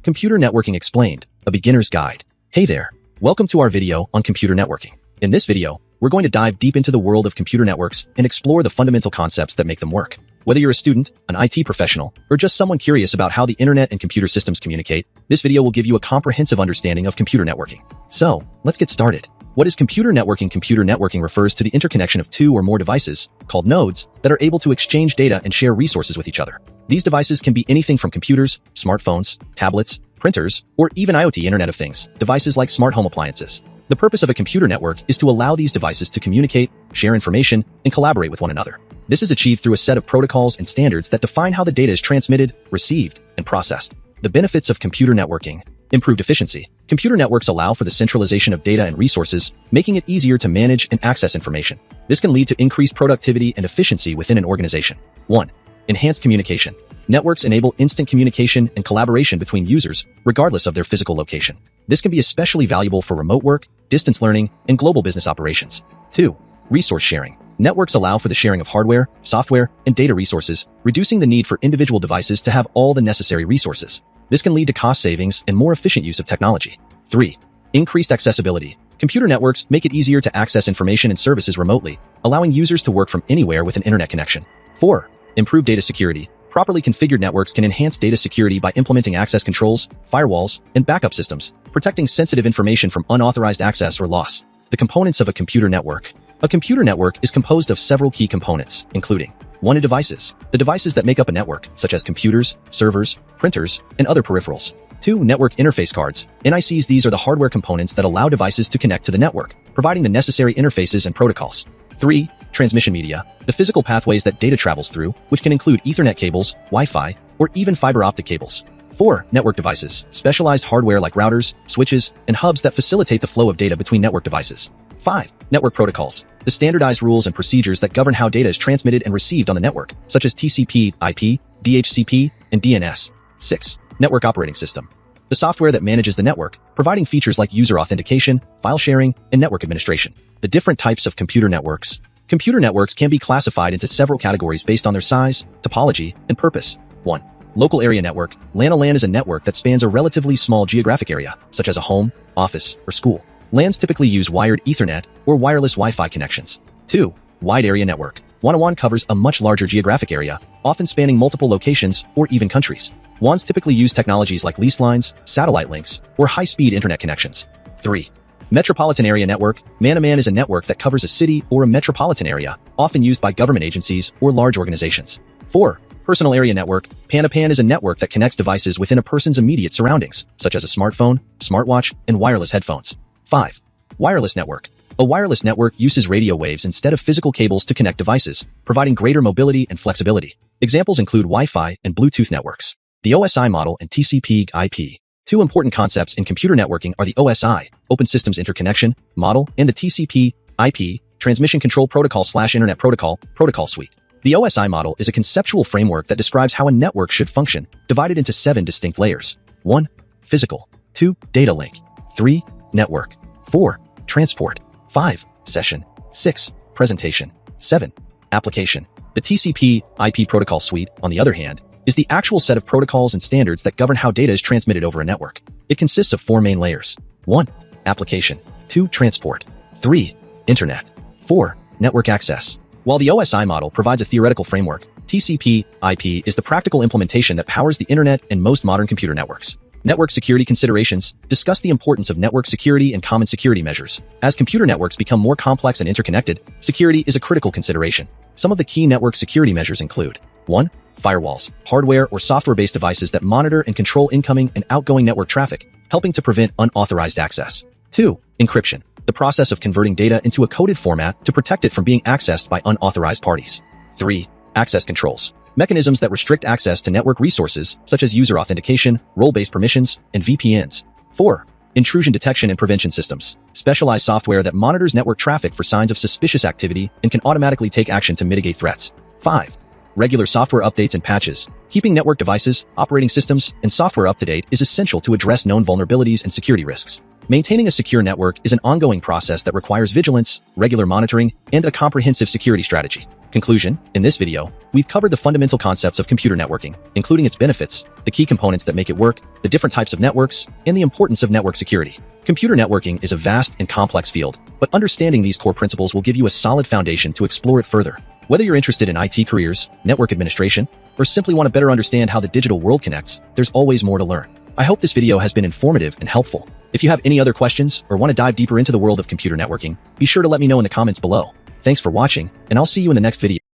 Computer Networking Explained, a beginner's guide. Hey there, welcome to our video on computer networking. In this video, we're going to dive deep into the world of computer networks and explore the fundamental concepts that make them work. Whether you're a student, an IT professional, or just someone curious about how the internet and computer systems communicate, this video will give you a comprehensive understanding of computer networking. So, let's get started. What is computer networking? Computer networking refers to the interconnection of two or more devices, called nodes, that are able to exchange data and share resources with each other. These devices can be anything from computers, smartphones, tablets, printers, or even IoT Internet of Things, devices like smart home appliances. The purpose of a computer network is to allow these devices to communicate, share information, and collaborate with one another. This is achieved through a set of protocols and standards that define how the data is transmitted, received, and processed. The benefits of computer networking: improved efficiency. Computer networks allow for the centralization of data and resources, making it easier to manage and access information. This can lead to increased productivity and efficiency within an organization. 1. Enhanced communication. Networks enable instant communication and collaboration between users, regardless of their physical location. This can be especially valuable for remote work, distance learning, and global business operations. 2. Resource sharing. Networks allow for the sharing of hardware, software, and data resources, reducing the need for individual devices to have all the necessary resources. This can lead to cost savings and more efficient use of technology. 3. Increased accessibility. Computer networks make it easier to access information and services remotely, allowing users to work from anywhere with an internet connection. 4. Improved data security. Properly configured networks can enhance data security by implementing access controls, firewalls, and backup systems, protecting sensitive information from unauthorized access or loss. The components of a computer network. A computer network is composed of several key components, including 1. Devices. The devices that make up a network, such as computers, servers, printers, and other peripherals. 2. Network interface cards. NICs. These are the hardware components that allow devices to connect to the network, providing the necessary interfaces and protocols. 3. Transmission media. The physical pathways that data travels through, which can include Ethernet cables, Wi-Fi, or even fiber optic cables. 4. Network devices. Specialized hardware like routers, switches, and hubs that facilitate the flow of data between network devices. 5. Network protocols. The standardized rules and procedures that govern how data is transmitted and received on the network, such as TCP, IP, DHCP, and DNS. 6. Network operating system. The software that manages the network, providing features like user authentication, file sharing, and network administration. The different types of computer networks. Computer networks can be classified into several categories based on their size, topology, and purpose. 1. Local area network. LAN. A LAN is a network that spans a relatively small geographic area, such as a home, office, or school. LANs typically use wired Ethernet or wireless Wi-Fi connections. 2. Wide area network. WAN covers a much larger geographic area, often spanning multiple locations or even countries. WANs typically use technologies like lease lines, satellite links, or high-speed internet connections. 3. Metropolitan area network. Man-to-man is a network that covers a city or a metropolitan area, often used by government agencies or large organizations. 4. Personal area network. Pan-to-pan is a network that connects devices within a person's immediate surroundings, such as a smartphone, smartwatch, and wireless headphones. 5. Wireless network. A wireless network uses radio waves instead of physical cables to connect devices, providing greater mobility and flexibility. Examples include Wi-Fi and Bluetooth networks. The OSI model and TCP/IP. Two important concepts in computer networking are the OSI, Open Systems Interconnection, model, and the TCP/IP, Transmission Control Protocol/Internet Protocol Suite. The OSI model is a conceptual framework that describes how a network should function, divided into 7 distinct layers. 1. Physical. 2. Data link. 3. Network. 4. Transport. 5. Session. 6. Presentation. 7. Application. The TCP/IP protocol suite, on the other hand, is the actual set of protocols and standards that govern how data is transmitted over a network. It consists of 4 main layers. 1. Application. 2. Transport. 3. Internet. 4. Network access. While the OSI model provides a theoretical framework, TCP/IP is the practical implementation that powers the internet and most modern computer networks. Network security considerations discuss the importance of network security and common security measures. As computer networks become more complex and interconnected, security is a critical consideration. Some of the key network security measures include 1. Firewalls, hardware or software-based devices that monitor and control incoming and outgoing network traffic, helping to prevent unauthorized access. 2. Encryption, the process of converting data into a coded format to protect it from being accessed by unauthorized parties. 3. Access controls, mechanisms that restrict access to network resources, such as user authentication, role-based permissions, and VPNs. 4. Intrusion detection and prevention systems, specialized software that monitors network traffic for signs of suspicious activity and can automatically take action to mitigate threats. 5. Regular software updates and patches. Keeping network devices, operating systems, and software up to date is essential to address known vulnerabilities and security risks. Maintaining a secure network is an ongoing process that requires vigilance, regular monitoring, and a comprehensive security strategy. Conclusion: in this video, we've covered the fundamental concepts of computer networking, including its benefits, the key components that make it work, the different types of networks, and the importance of network security. Computer networking is a vast and complex field, but understanding these core principles will give you a solid foundation to explore it further. Whether you're interested in IT careers, network administration, or simply want to better understand how the digital world connects, there's always more to learn. I hope this video has been informative and helpful. If you have any other questions or want to dive deeper into the world of computer networking, be sure to let me know in the comments below. Thanks for watching, and I'll see you in the next video.